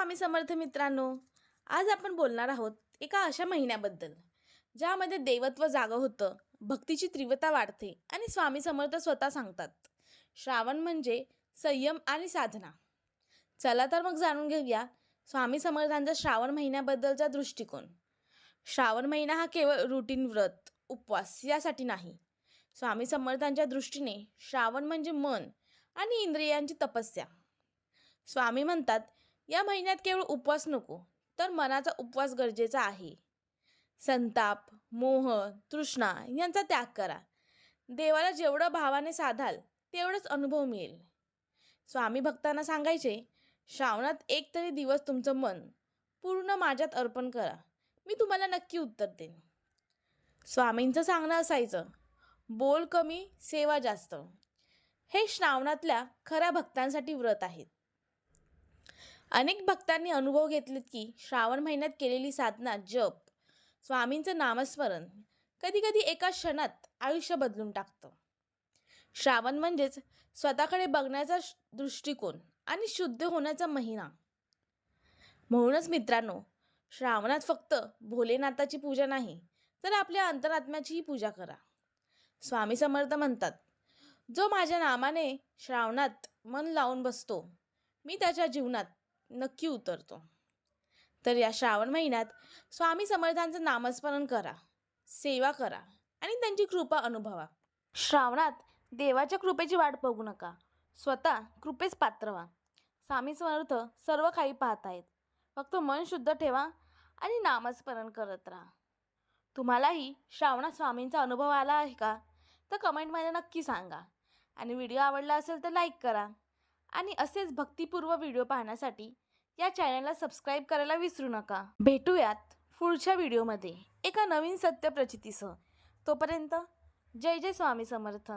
स्वामी समर्थ मित्रांनो, आज आपण बोलणार आहोत एका अशा महिन्याबद्दल ज्यामध्ये देवत्व जागं होतं, भक्तीची तीव्रता वाढते आणि स्वामी समर्थ स्वतः सांगतात, श्रावण म्हणजे संयम आणि साधना. चला तर मग जाणून घेऊया स्वामी समर्थांचा श्रावण महिन्याबद्दलचा दृष्टिकोन. श्रावण महिना हा केवळ रुटीन व्रत, उपवास यासाठी नाही. स्वामी समर्थांच्या दृष्टीने श्रावण म्हणजे मन आणि इंद्रियांची तपस्या. स्वामी म्हणतात, या महिन्यात केवळ उपवास नको, तर मनाचा उपवास गरजेचा आहे. संताप, मोह, तृष्णा यांचा त्याग करा. देवाला जेवढं भावाने साधाल तेवढंच अनुभव मिळेल. स्वामी भक्तांना सांगायचे, श्रावणात एक तरी दिवस तुमचं मन पूर्ण माझ्यात अर्पण करा, मी तुम्हाला नक्की उत्तर देईन. स्वामींचं सांगणं असायचं, बोल कमी, सेवा जास्त. हे श्रावणातल्या खऱ्या भक्तांसाठी व्रत आहेत. अनेक भक्तांनी अनुभव घेतलेत की श्रावण महिन्यात केलेली साधना, जप, स्वामींचं नामस्मरण कधी कधी एका क्षणात आयुष्य बदलून टाकतं. श्रावण म्हणजेच स्वतःकडे बघण्याचा दृष्टिकोन आणि शुद्ध होण्याचा महिना. म्हणूनच मित्रांनो, श्रावणात फक्त भोलेनाथाची पूजा नाही, तर आपल्या अंतरात्म्याचीही पूजा करा. स्वामी समर्थ म्हणतात, जो माझ्या नामाने श्रावणात मन लावून बसतो, मी त्याच्या जीवनात नक्की उतरतो. तर या श्रावण महिन्यात स्वामी समर्थांचं नामस्मरण करा, सेवा करा आणि त्यांची कृपा अनुभवा. श्रावणात देवाच्या कृपेची वाट बघू नका, स्वतः कृपेस पात्र व्हा. स्वामी समर्थ सर्व काही पाहत आहेत. फक्त मन शुद्ध ठेवा आणि नामस्मरण करत राहा. तुम्हालाही श्रावणात स्वामींचा अनुभव आला आहे का? तर कमेंटमध्ये नक्की सांगा. आणि व्हिडिओ आवडला असेल तर लाईक करा. आणि असेच भक्तिपूर्व व्हिडिओ पाहण्यासाठी या चॅनलला सबस्क्राईब करायला विसरू नका. भेटूयात पुढच्या व्हिडिओमध्ये एका नवीन सत्य प्रचितीसह. तोपर्यंत जय जय स्वामी समर्थ.